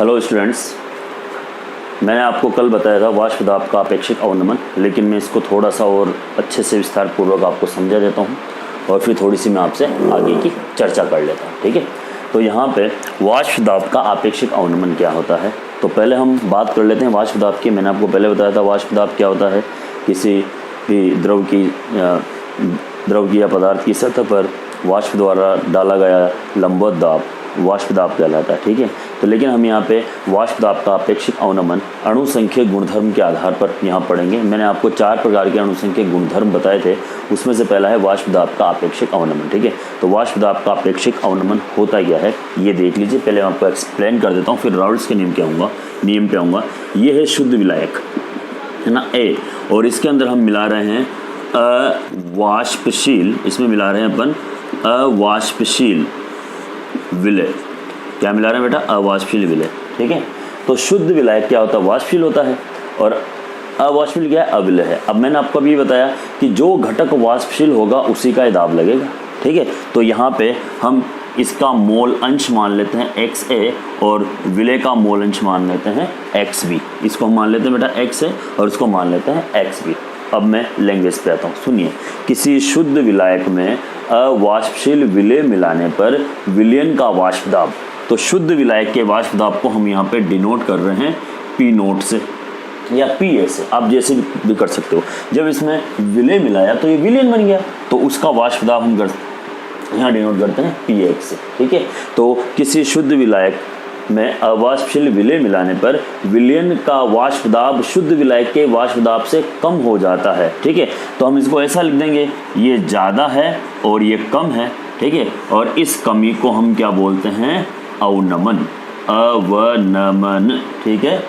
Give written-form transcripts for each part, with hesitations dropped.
Hello students, मैंने आपको कल बताया था वाष्प दाब का अपेक्षिक अवनमन, लेकिन मैं इसको थोड़ा सा और अच्छे से विस्तार पूर्वक आपको समझा देता हूँ और फिर थोड़ी सी मैं आपसे आगे की चर्चा कर लेता हूँ। ठीक है, तो यहाँ पे वाष्प दाब का अपेक्षिक अवनमन क्या होता है, तो पहले हम बात कर लेते हैं वाष्प दाब की। मैंने आपको पहले बताया था वाष्प दाब क्या होता है। किसी भी द्रव की या पदार्थ की सतह पर वाष्प द्वारा डाला गया लंबवत दाब वाष्प दाब कहलाता है। ठीक है, तो लेकिन हम यहाँ पे वाष्प दाब का अपेक्षिक अवनमन अणुसंख्यक गुणधर्म के आधार पर यहाँ पढ़ेंगे। मैंने आपको 4 प्रकार के अणुसंख्यक गुणधर्म बताए थे, उसमें से पहला है वाष्प दाब का अपेक्षिक अवनमन। ठीक है, तो वाष्प दाब का अपेक्षिक अवनमन होता क्या है ये देख लीजिए। पहले मैं आपको एक्सप्लेन कर देता हूँ, फिर राउल्ट्स के नियम पे आऊँगा। ये है शुद्ध विलायक, है ना, ए, और इसके अंदर हम मिला रहे हैं अवाष्पशील, इसमें मिला रहे हैं अपन अवाष्पशील विलय। क्या मिला रहे हैं बेटा? अवाष्पशील विलय। ठीक है, तो शुद्ध विलायक क्या होता है? वाष्पशील होता है, और अवाष्पशील क्या है? अविलय है। अब मैंने आपको अभी बताया कि जो घटक वाष्पशील होगा उसी का दाब लगेगा। ठीक है, तो यहाँ पे हम इसका मोल अंश मान लेते हैं XA और विलय का मोल अंश मान लेते हैं XB। इसको हम मान लेते हैं बेटा XA और इसको मान लेते हैं XB। अब मैं लैंग्वेज पे आता हूँ, सुनिए। किसी शुद्ध विलायक में अवाष्पशील विलय मिलाने पर विलयन का वाष्प दाब, तो शुद्ध विलायक के वाष्प दाब को हम यहाँ पे डिनोट कर रहे हैं P0 से या PA से, आप जैसे भी कर सकते हो। जब इसमें विलय मिलाया तो ये विलयन बन गया, तो उसका वाष्प दाब हम यहाँ डिनोट करते हैं PX से। ठीक है, तो किसी शुद्ध विलायक में अवाष्पशील विलय मिलाने पर विलयन का वाष्प दाब शुद्ध विलायक के वाष्प दाब से कम हो जाता है। ठीक है, तो हम इसको ऐसा लिख देंगे, ये ज़्यादा है और ये कम है। ठीक है, और इस कमी को हम क्या बोलते हैं? अवनमन, अवनमन। ठीक है,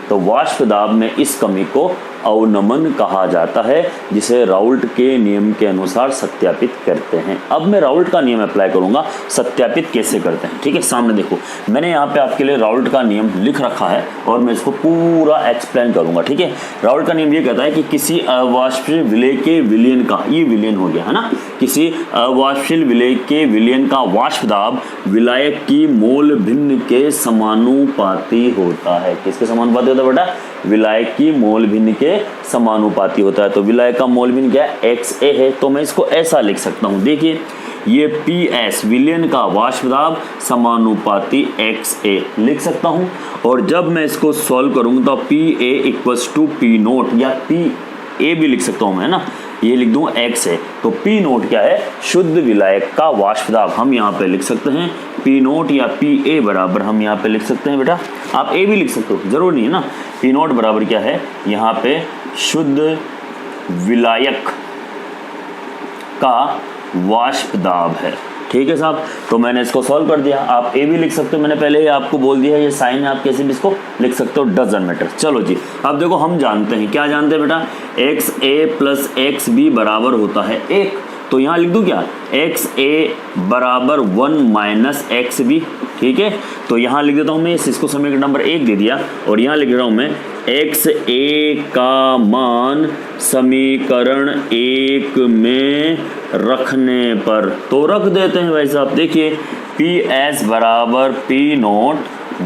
तो वाष्प दाब में इस कमी को अवनमन कहा जाता है, जिसे राउल्ट के नियम के अनुसार सत्यापित करते हैं। अब मैं राउल्ट का नियम अप्लाई करूंगा, सत्यापित कैसे करते हैं। ठीक है, सामने देखो, मैंने यहाँ पे आपके लिए राउल्ट का नियम लिख रखा है और मैं इसको पूरा एक्सप्लेन करूंगा। ठीक है, राउल्ट का नियम ये कहता है कि किसी अवाष्पशील विलय के विलयन का, ये विलयन हो गया है ना, किसी अवाष्पशील विलय के विलयन का वाष्प दाब विलायक की मोल भिन्न के समानुपाती होता है। किसके समानुपाती होता है बेटा? विलायक की मोल भिन्न के समानुपाती होता है। तो विलायक का मोल भिन्न क्या है? XA है, तो मैं इसको ऐसा लिख सकता हूं। देखिए, ये PS विलयन का वाष्प दाब समानुपाती XA लिख सकता हूं, और जब मैं इसको सॉल्व करूंगा तो PA इक्वल्स टू P0 या PA भी लिख सकता हूं मैं, है ना, ये लिख दूं X है, तो P0 क्या है? शुद्ध विलायक का वाष्प दाब। हम यहाँ पे लिख सकते हैं P0 या PA बराबर हम यहाँ पे लिख सकते हैं बेटा, आप A भी लिख सकते हो, जरूर नहीं है ना। P0 बराबर क्या है? यहाँ पे शुद्ध विलायक का वाष्प दाब है। ठीक है साहब, तो मैंने इसको सॉल्व कर दिया। आप A भी लिख सकते हो, मैंने पहले ही आपको बोल दिया है, ये साइन है, आप कैसे भी इसको लिख सकते हो, डजंट मैटर। चलो जी, अब देखो, हम जानते हैं, क्या जानते हैं बेटा? XA प्लस XB बराबर होता है 1, तो यहाँ लिख दूँ क्या? XA बराबर 1 माइनस XB। ठीक है, तो यहाँ लिख देता हूँ मैं, इसको समीकरण नंबर 1 दे दिया, और यहाँ लिख रहा हूँ मैं XA का मान समीकरण 1 में रखने पर, तो रख देते हैं भाई साहब। देखिए, PS बराबर P0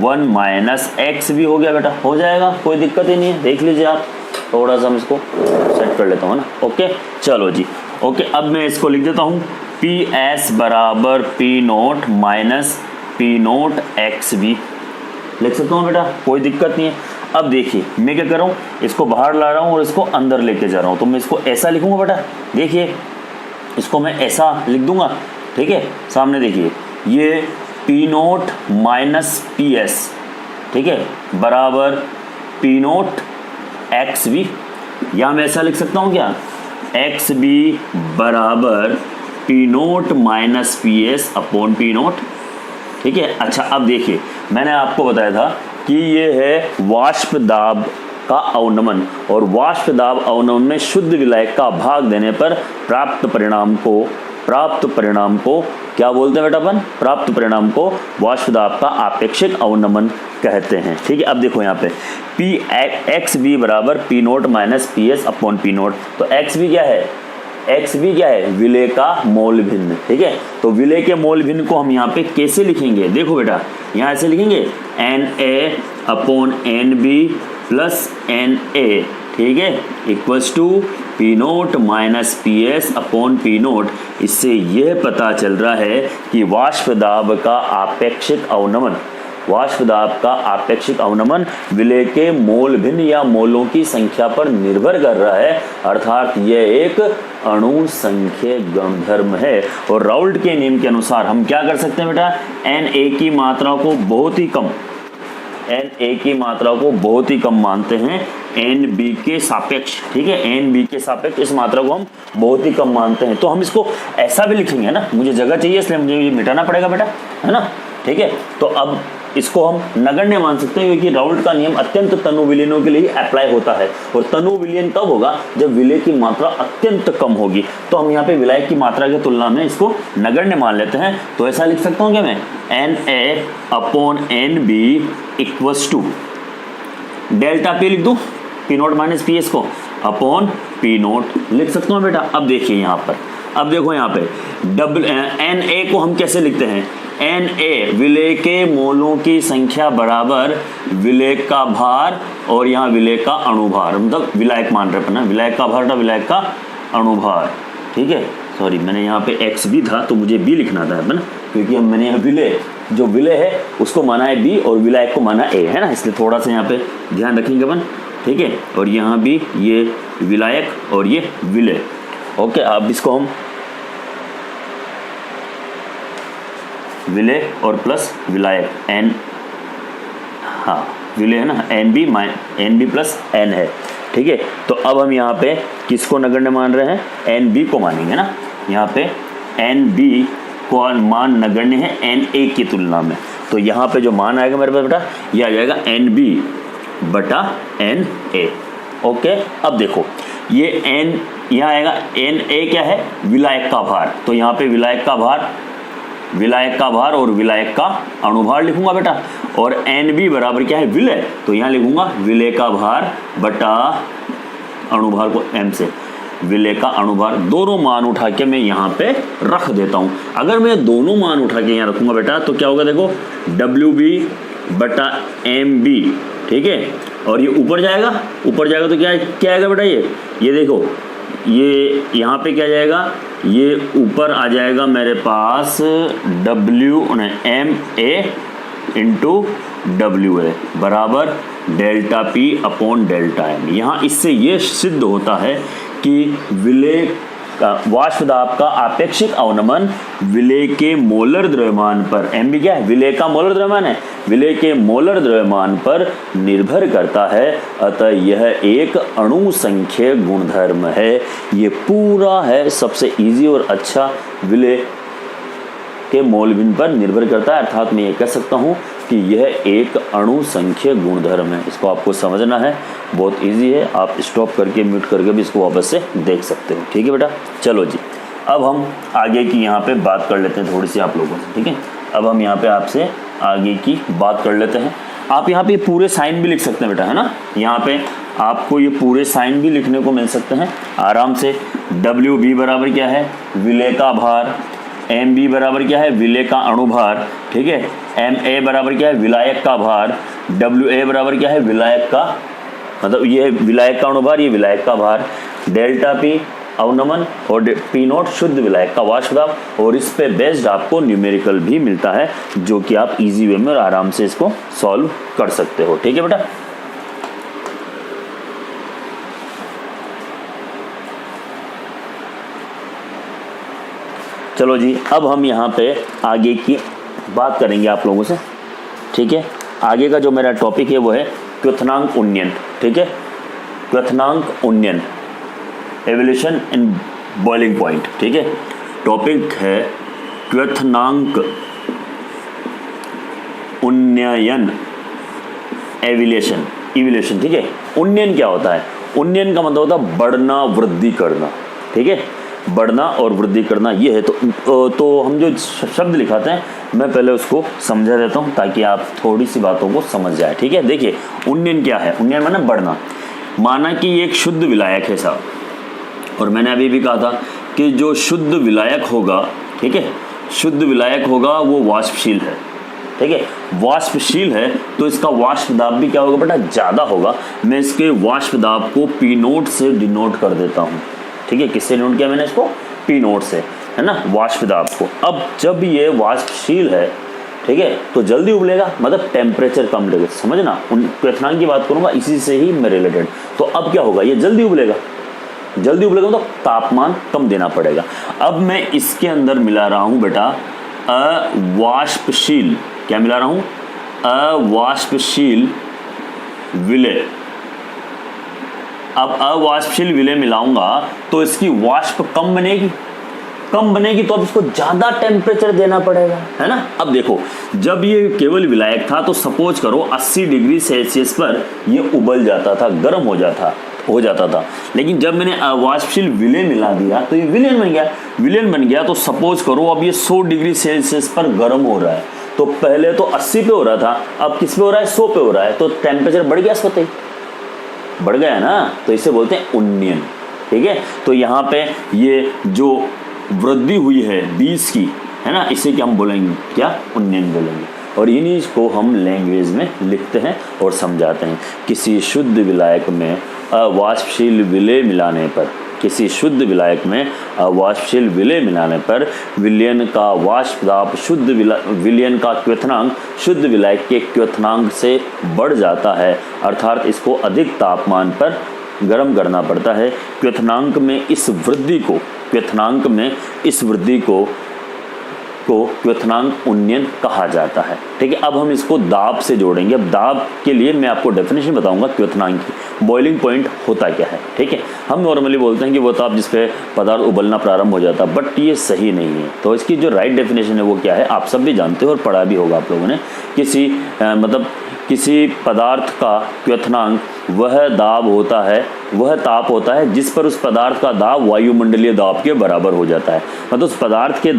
1 माइनस X भी हो गया बेटा, हो जाएगा, कोई दिक्कत ही नहीं है। देख लीजिए आप, थोड़ा सा मैं इसको सेट कर लेता हूँ ना। ओके, चलो जी, ओके, अब मैं इसको लिख देता हूँ PS बराबर P0 माइनस P0 XB लिख सकता हूँ बेटा, कोई दिक्कत नहीं है। अब देखिए, मैं क्या कर रहा हूँ, इसको बाहर ला रहा हूँ और इसको अंदर लेके जा रहा हूँ, तो मैं इसको ऐसा लिखूंगा बेटा। देखिए, इसको मैं ऐसा लिख दूंगा। ठीक है, सामने देखिए, ये P0 माइनस PS, ठीक है, बराबर P0 XB, या मैं ऐसा लिख सकता हूँ क्या? XB बराबर P0 minus PS upon P0। ठीक है, अच्छा, अब देखिए, मैंने आपको बताया था कि ये है वाष्प दाब का अवनमन, और वाष्प दाब अवनमन में शुद्ध विलायक का भाग देने पर प्राप्त परिणाम को क्या बोलते हैं बेटा? अपन प्राप्त परिणाम को वाष्प दाब का आपेक्षिक अवनमन कहते हैं। ठीक है, अब देखो यहाँ पे XB बराबर P0 minus PS upon P0, तो XB क्या है? एक्स भी क्या है, विलय का मोल भिन्न, ठीक है। तो विलय के मोल भिन्न को हम यहाँ पे कैसे लिखेंगे, देखो बेटा यहाँ ऐसे लिखेंगे Na/NB प्लस Na, ठीक है, equals to P0 minus PS/P0। इससे यह पता चल रहा है कि वाष्प दाब का आपेक्षिक अवनमन, वाष्प दाब का आपेक्षिक अवनमन विलय के मोल भिन्न या मोलों की संख्या पर निर्भर कर रहा है, अर्थात यह एक अणु संख्य गुणधर्म है। और राउल्ट के नियम के अनुसार हम क्या कर सकते हैं बेटा, Na की मात्रा को बहुत ही कम, Na की मात्रा को बहुत ही कम मानते हैं Nb के सापेक्ष, ठीक है, Nb के सापेक्ष इस मात्रा को हम बहुत ही कम मानते हैं। तो हम इसको ऐसा भी लिखेंगे ना, मुझे जगह चाहिए इसलिए मुझे ये मिटाना पड़ेगा बेटा, है ना, ठीक है। तो अब इसको हम नगण्य मान सकते हैं क्योंकि राउल्ट का नियम अत्यंत तनु विलयनों के लिए अप्लाई होता है। और तनु विलयन कब होगा, जब विलय की मात्रा अत्यंत कम होगी। तो हम यहाँ पे विलायक की मात्रा की तुलना में इसको नगण्य मान लेते हैं। तो ऐसा लिख सकता हूँ क्या मैं, Na/NB equals to delta P लिख दूँ, P0 माइनस PS को अपॉन P0 लिख सकता हूँ बेटा। अब देखिए यहाँ पर, अब देखो यहाँ पे Na को हम कैसे लिखते हैं, Na विलय के मोलों की संख्या बराबर विलय का भार और यहाँ विलय का अणुभार, मतलब विलायक मान रहे हैं, विलायक का भार था, विलायक का अणुभार, ठीक है। सॉरी मैंने यहाँ पे x भी था तो मुझे b लिखना था ना, क्योंकि हम मैंने यहाँ विलय, जो विलय है उसको माना है b और विलायक को माना a, है ना, इसलिए थोड़ा सा यहाँ पे ध्यान रखेंगे अपन, ठीक है। और यहाँ भी ये विलायक और ये विलय, ओके। अब इसको हम विलय और प्लस विलायक n, हाँ विलय है ना, NB प्लस n है, ठीक है। तो अब हम यहाँ पे किसको नगण्य मान रहे हैं, NB को मानेंगे ना। यहाँ पे NB को मान नगण्य है Na की तुलना में। तो यहाँ पे जो मान आएगा मेरे पास बेटा, ये आ जाएगा NB बटा Na, ओके। अब देखो ये n यहाँ आएगा, Na क्या है, विलायक का भार। तो यहाँ पे विलायक का भार और विलायक का अणुभार लिखूंगा बेटा। और Nb बराबर क्या है, विलय, तो यहाँ लिखूंगा विलय का भार बटा अणुभार को m से, विलय का अणुभार। दोनों मान उठा के मैं यहाँ पे रख देता हूँ। अगर मैं दोनों मान उठा के यहाँ रखूंगा बेटा तो क्या होगा, देखो Wb बटा Mb, ठीक है। और ये ऊपर जाएगा तो क्या आएगा बेटा, ये देखो, ये यहाँ पे क्या जाएगा, ये ऊपर आ जाएगा मेरे पास Ma इंटू WA बराबर delta P upon delta M। यहाँ इससे ये सिद्ध होता है कि विलय का वाष्प दाब का आपेक्षिक अवनमन विलय के मोलर द्रव्यमान पर, Mb क्या है, विलय का मोलर द्रव्यमान है, विलय के मोलर द्रव्यमान पर निर्भर करता है। अतः यह एक अणु संख्य गुणधर्म है। ये पूरा है सबसे इजी और अच्छा, विलय के मोल भिन्न पर निर्भर करता है, अर्थात मैं ये कह सकता हूँ कि यह एक अणु संख्य गुणधर्म है। इसको आपको समझना है, बहुत इजी है, आप स्टॉप करके म्यूट करके भी इसको वापस से देख सकते हो, ठीक है बेटा। चलो जी, अब हम आगे की यहाँ पे बात कर लेते हैं थोड़ी सी आप लोगों से, ठीक है। अब हम यहाँ पे आपसे आगे की बात कर लेते हैं। आप यहाँ पे पूरे साइन भी लिख सकते हैं बेटा, है ना, यहाँ पे आपको ये पूरे साइन भी लिखने को मिल सकते हैं आराम से। WB बराबर क्या है, विलय का भार, MB बराबर क्या है, विलय का अणुभार, ठीक है। MA बराबर क्या है, विलायक का भार, WA बराबर क्या है, विलायक का, मतलब ये विलायक का अणुभार, ये विलायक का भार, डेल्टा P अवनमन और P0 शुद्ध विलायक का वाष्प दाब। और इस पे बेस्ड आपको न्यूमेरिकल भी मिलता है जो कि आप इजी वे में और आराम से इसको सॉल्व कर सकते हो, ठीक है बेटा। चलो जी, अब हम यहाँ पे आगे की बात करेंगे आप लोगों से, ठीक है। आगे का जो मेरा टॉपिक है वो है क्वथनांक उन्नयन, ठीक है, क्वथनांक उन्नयन, एवोल्यूशन इन बॉइलिंग पॉइंट, ठीक है। टॉपिक है क्वथनांक उन्नयन, एवोल्यूशन, ठीक है। उन्नयन क्या होता है, उन्नयन का मतलब होता है बढ़ना, वृद्धि करना, ठीक है, बढ़ना और वृद्धि करना ये है। तो हम जो शब्द लिखाते हैं मैं पहले उसको समझा देता हूँ ताकि आप थोड़ी सी बातों को समझ जाए, ठीक है। देखिए उन्नयन क्या है, उन्नयन माना बढ़ना। माना कि एक शुद्ध विलायक है साहब, और मैंने अभी भी कहा था कि जो शुद्ध विलायक होगा, ठीक है, शुद्ध विलायक होगा वो वाष्पशील है, ठीक है, वाष्पशील है तो इसका वाष्प दाब भी क्या होगा बेटा, ज़्यादा होगा। मैं इसके वाष्प दाब को पी नोट से डिनोट कर देता हूँ, ठीक है, किससे डिनोट किया मैंने इसको, पी नोट से, है ना, वाष्प दाब को। अब जब ये वाष्पशील है, ठीक है, तो जल्दी उबलेगा, मतलब टेम्परेचर कम लगेगा, समझना, उन क्वेथनांक की बात करूँगा इसी से ही मैं रिलेटेड। तो अब क्या होगा, ये जल्दी उबलेगा, जल्दी उबलेगा तो तापमान कम देना पड़ेगा। अब मैं इसके अंदर मिला रहा हूँ बेटा अवाष्पशील, क्या मिला रहा हूँ, अवाष्पशील विलय। अब अवाष्पशील विलय मिलाऊंगा तो इसकी वाष्प कम बनेगी, कम बनेगी तो अब इसको ज्यादा टेम्परेचर देना पड़ेगा, है ना। अब देखो, जब ये केवल विलायक था तो सपोज करो 80 डिग्री सेल्सियस पर ये उबल जाता था, गर्म हो जाता था, लेकिन जब मैंने अवाष्पशील विलय मिला दिया तो ये विलयन बन गया, विलयन बन गया। तो सपोज करो अब ये 100 डिग्री सेल्सियस पर गर्म हो रहा है, तो पहले तो 80 पे हो रहा था, अब किस पे हो रहा है, 100 पे हो रहा है, तो टेम्परेचर बढ़ गया, इसको बढ़ गया ना, तो इसे बोलते हैं उन्नयन, ठीक है। तो यहाँ पे ये जो वृद्धि हुई है 20 की, है ना, इसे क्या हम बोलेंगे, क्या, उन्नयन बोलेंगे। और इन्हीं को हम लैंग्वेज में लिखते हैं और समझाते हैं। किसी शुद्ध विलायक में अवाष्पशील विलय मिलाने पर, किसी शुद्ध विलायक में अवाष्पशील विलय मिलाने पर विलयन का वाष्प दाब शुद्ध विलयन का क्वथनांक शुद्ध विलायक के क्वथनांक से बढ़ जाता है, अर्थात इसको अधिक तापमान पर गर्म करना पड़ता है। क्वथनांक में इस वृद्धि को क्वथनांक उन्नयन कहा जाता है, ठीक है। अब हम इसको दाब से जोड़ेंगे। अब दाब के लिए मैं आपको डेफिनेशन बताऊंगा क्वथनांक की, बॉइलिंग पॉइंट होता क्या है, ठीक है। हम नॉर्मली बोलते हैं कि वो ताप जिस पे पदार्थ उबलना प्रारंभ हो जाता है, बट ये सही नहीं है। तो इसकी जो राइट डेफिनेशन है वो क्या है, आप सब भी जानते हो और पढ़ा भी होगा आप लोगों ने। किसी पदार्थ का क्वथनांक वह ताप होता है जिस पर उस पदार्थ का दाब वायुमंडलीय दाब के बराबर हो जाता है। मतलब उस पदार्थ के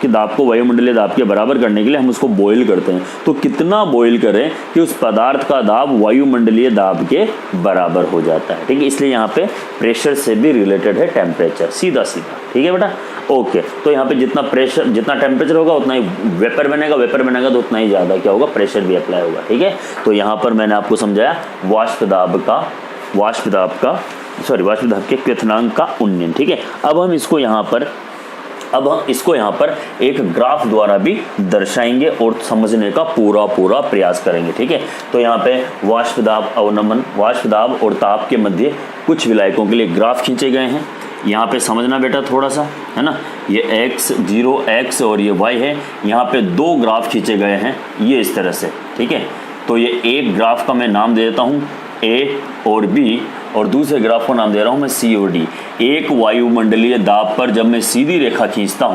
दाब को वायुमंडलीय दाब के बराबर करने के लिए हम उसको बॉईल करते हैं। तो कितना बॉईल करें कि उस पदार्थ का दाब वायुमंडलीय दाब के बराबर हो जाता है, ठीक है। इसलिए यहाँ पे प्रेशर से भी रिलेटेड है टेम्परेचर, सीधा, ठीक है बेटा, ओके। तो यहाँ पे जितना टेम्परेचर होगा उतना ही वेपर बनेगा तो उतना ही ज़्यादा क्या होगा, प्रेशर भी अप्लाई होगा, ठीक है। तो यहाँ पर मैंने आपको समझाया वाष्प दाब के क्वथनांक का उन्नयन, ठीक है। अब हम इसको यहाँ पर एक ग्राफ द्वारा भी दर्शाएंगे और समझने का पूरा प्रयास करेंगे, ठीक है। तो यहाँ पे वाष्प दाब और ताप के मध्य कुछ विलायकों के लिए ग्राफ खींचे गए हैं। यहाँ पे समझना बेटा थोड़ा सा, है ना, ये x 0x और ये y है। यहाँ पे दो ग्राफ खींचे गए हैं ये इस तरह से, ठीक है। तो ये एक ग्राफ का मैं नाम दे देता हूँ A और B, और दूसरे ग्राफ को नाम दे रहा हूँ मैं C और D। एक वायुमंडलीय दाब पर जब मैं सीधी रेखा खींचता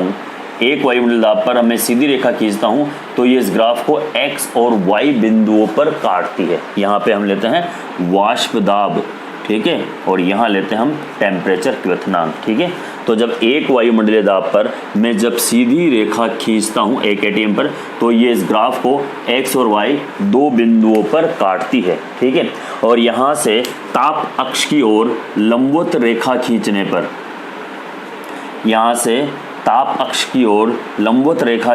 हूँ, तो ये इस ग्राफ को x और y बिंदुओं पर काटती है। यहाँ पे हम लेते हैं वाष्प दाब, ठीक है, और यहाँ लेते हैं हम टेम्परेचर क्वथनांक, ठीक है। तो जब एक वायुमंडलीय दाब पर मैं जब सीधी रेखा खींचता हूँ एक ATM पर, तो ये इस ग्राफ को x और y दो बिंदुओं पर काटती है, ठीक है। और यहाँ से ताप अक्ष की ओर लंबवत रेखा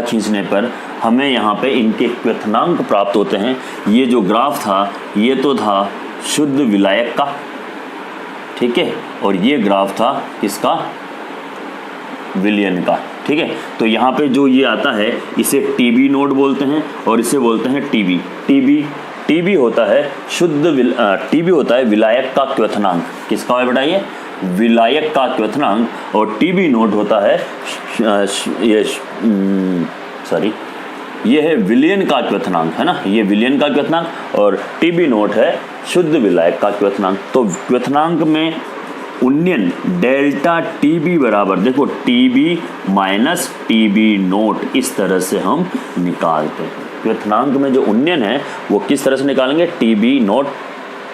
खींचने पर हमें यहाँ पे इनके क्वथनांक प्राप्त होते हैं। ये जो ग्राफ था ये तो था शुद्ध विलायक का, ठीक है, और ये ग्राफ था किसका, विलयन का, ठीक है। तो यहाँ पे जो ये आता है इसे टीबी नोड बोलते हैं और इसे बोलते हैं टीबी होता है टीबी होता है विलायक का क्वथनांक। किसका है बेटा, ये विलायक का क्वथनांक। और टीबी नोड होता है ये है विलयन का क्वथनांक, है ना, ये विलयन का क्वथनांक, और टीबी नोट है शुद्ध विलायक का क्वथनांक। तो क्वथनांक में उन्नयन डेल्टा टीबी बराबर, देखो टीबी माइनस टीबी नोट, इस तरह से हम निकालते हैं। क्वथनांक में जो उन्नयन है वो किस तरह से निकालेंगे,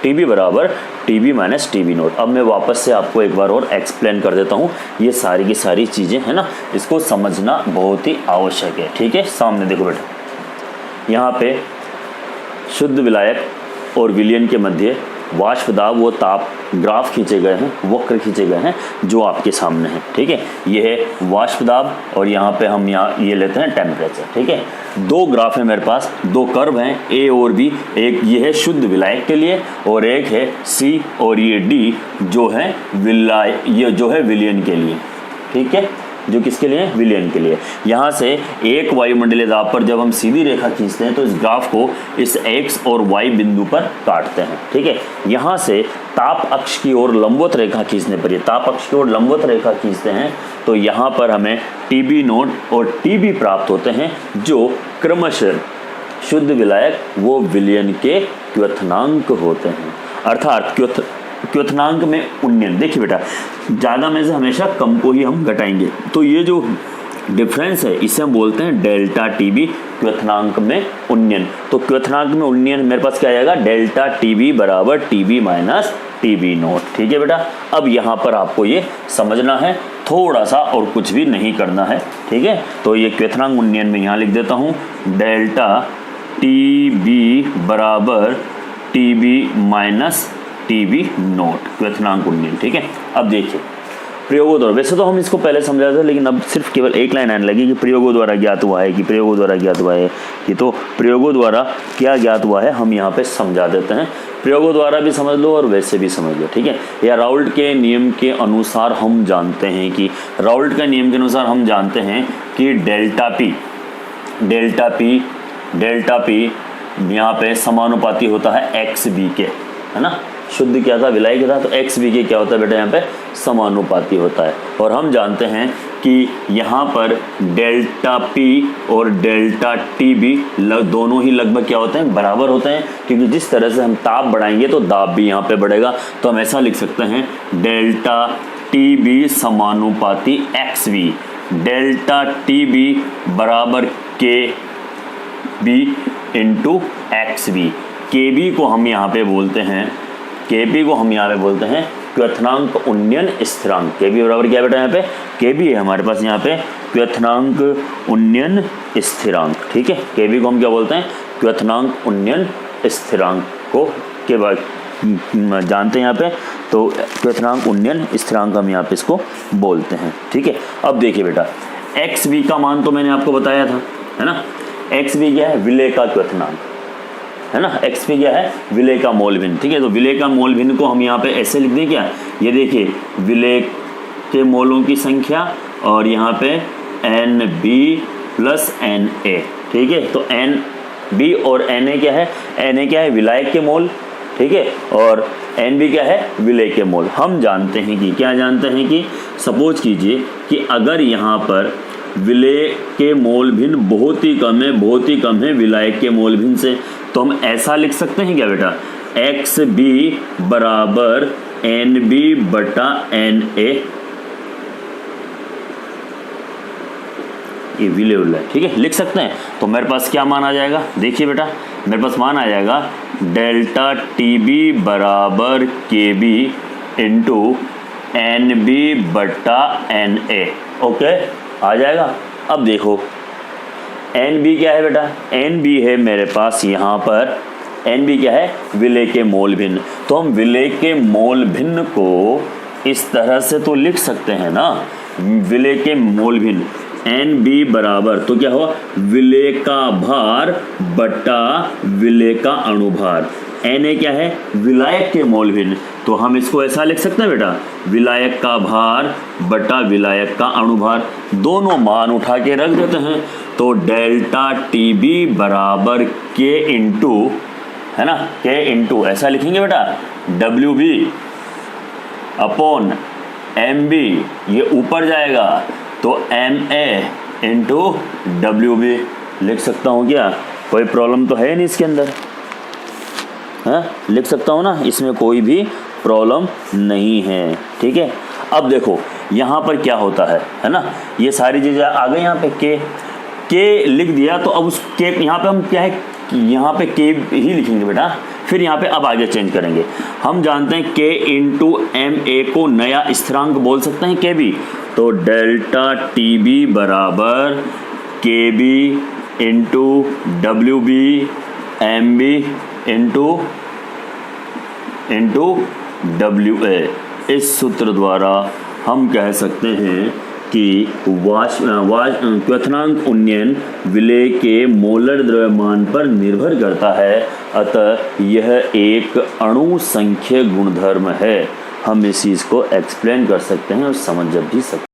टीबी बराबर टीबी माइनस टीबी नोट। अब मैं वापस से आपको एक बार और एक्सप्लेन कर देता हूँ। ये सारी की सारी चीज़ें, है ना, इसको समझना बहुत ही आवश्यक है, ठीक है। सामने देखो बेटा, यहाँ पे शुद्ध विलायक और विलयन के मध्य वाष्प दाब वो ताप ग्राफ खींचे गए हैं, वक्र खींचे गए हैं जो आपके सामने हैं। ठीक है, ये है वाष्प दाब और यहाँ पे हम ये लेते हैं टेम्परेचर। ठीक है, दो ग्राफ है मेरे पास, दो कर्व हैं ए और बी, एक ये है शुद्ध विलायक के लिए और एक है सी और ये डी जो है ये जो है विलयन के लिए। ठीक है, जो किसके लिए? विलयन के लिए। यहाँ से एक वायुमंडलीय दाब पर जब हम सीधी रेखा खींचते हैं तो इस ग्राफ को इस x और y बिंदु पर काटते हैं। ठीक है, यहाँ से ताप अक्ष की ओर लंबवत रेखा खींचने पर, ये ताप अक्ष की ओर लंबवत रेखा खींचते हैं तो यहाँ पर हमें TB नोट और TB प्राप्त होते हैं जो क्रमशः शुद्ध विलायक वो विलयन के क्वथनांक होते हैं। अर्थात क्वथनांक में उन्नयन। देखिए बेटा, ज़्यादा में से हमेशा कम को ही हम घटाएंगे, तो ये जो डिफरेंस है इसे हम बोलते हैं डेल्टा टीबी, क्वथनांक में उन्नयन। तो क्वथनांक में उन्नयन मेरे पास क्या आएगा? डेल्टा टीबी बराबर टीबी माइनस टीबी नोट। ठीक है बेटा, अब यहाँ पर आपको ये समझना है थोड़ा सा और कुछ भी नहीं करना है। ठीक है, तो ये क्वथनांक उन्नयन में यहाँ लिख देता हूँ, डेल्टा टीबी बराबर टीबी माइनस टीबी नोट, क्वथनांक उन्नयन। ठीक है, अब देखिए प्रयोगों द्वारा, वैसे तो हम इसको पहले समझा था लेकिन अब सिर्फ केवल एक लाइन आने लगी कि प्रयोगों द्वारा ज्ञात हुआ है, कि प्रयोगों द्वारा ज्ञात हुआ है। कि तो प्रयोगों द्वारा क्या ज्ञात हुआ है हम यहाँ पे समझा देते हैं। प्रयोगों द्वारा भी समझ लो और वैसे भी समझ लो। ठीक है, या राउल्ट के नियम के अनुसार हम जानते हैं कि डेल्टा पी यहाँ पे समानुपाती होता है एक्स बी के, है ना। शुद्ध क्या था? विलायक था, तो एक्स बी के क्या होता है बेटा? यहाँ पे समानुपाती होता है। और हम जानते हैं कि यहाँ पर डेल्टा पी और डेल्टा टी बी दोनों ही लगभग क्या होते हैं? बराबर होते हैं, क्योंकि जिस तरह से हम ताप बढ़ाएंगे तो दाब भी यहाँ पे बढ़ेगा। तो हम ऐसा लिख सकते हैं डेल्टा टी बी समानुपाती X B, delta T B बराबर K B into X B. K B को हम यहाँ पे बोलते हैं क्वथनांक उन्नयन स्थिरांक। के बी बराबर क्या बेटा? यहाँ पे के बी है हमारे पास, यहाँ पे क्वथनांक उन्नयन स्थिरांक। ठीक है, के बी को हम क्या बोलते हैं? क्वथनांक उन्नयन स्थिरांक को के बाद जानते हैं यहाँ पे, तो क्वथनांक उन्नयन स्थिरांक हम यहाँ पे इसको बोलते हैं। ठीक है, अब देखिए बेटा, एक्स बी का मान तो मैंने आपको बताया था, है ना। एक्स बी क्या है? विलय का क्वथनांक, है ना। एक्स बी क्या है? विलय का मोल भिन्न। ठीक है, तो विलय का मोल भिन्न को हम यहाँ पे ऐसे लिख दें क्या? ये देखिए, विलय के मोलों की संख्या और यहाँ पे N B plus N A. ठीक है, तो एन बी और एन ए क्या है? एन ए क्या है? विलायक के मोल। ठीक है, और एन बी क्या है? विलय के मोल। हम जानते हैं कि क्या जानते हैं कि सपोज कीजिए कि अगर यहाँ पर विलय के मोल भिन्न बहुत ही कम है विलायक के मोल भिन्न से, तो हम ऐसा लिख सकते हैं क्या बेटा? एक्स बी बराबर एन बी बटा एन ए, ये विलय। ठीक है, लिख सकते हैं। तो मेरे पास क्या मान आ जाएगा? देखिए बेटा, मेरे पास मान आ जाएगा डेल्टा टी बी बराबर K B into N B बटा एन ए। ओके, आ जाएगा। अब देखो एन बी क्या है बेटा? एन बी है मेरे पास यहाँ पर, एन बी क्या है? विलय के मोल भिन्न। तो हम विलय के मोल भिन्न को इस तरह से तो लिख सकते हैं ना, विलय के मोल भिन्न एन बी बराबर, तो क्या हुआ? विलय का भार बटा विलय का अणुभार। एन ए क्या है? विलायक के मोल भिन्न। तो हम इसको ऐसा लिख सकते हैं बेटा, विलायक का भार बटा विलायक का अणुभार। दोनों मान उठा के रख देते हैं, तो डेल्टा टी बी बराबर के इंटू, है ना, के इंटू ऐसा लिखेंगे बेटा, W B upon M B, ये ऊपर जाएगा तो M A into W B लिख सकता हूँ क्या? कोई प्रॉब्लम तो है नहीं इसके अंदर, है? लिख सकता हूँ ना, इसमें कोई भी प्रॉब्लम नहीं है। ठीक है, अब देखो यहाँ पर क्या होता है ना, ये सारी चीज़ें आ गई। यहाँ पे के लिख दिया, तो अब उस के यहाँ पे हम क्या है, यहाँ पे के ही लिखेंगे बेटा। फिर यहाँ पे अब आगे चेंज करेंगे। हम जानते हैं के इंटू एम ए को नया स्थिरांक बोल सकते हैं के बी, तो डेल्टा टी बी बराबर K B into W B M B into into WA। इस सूत्र द्वारा हम कह सकते हैं कि क्वथनांक उन्नयन विलेय के मोलर द्रव्यमान पर निर्भर करता है, अतः यह एक अणु संख्य गुणधर्म है। हम इस चीज़ को एक्सप्लेन कर सकते हैं और समझ भी सकते हैं।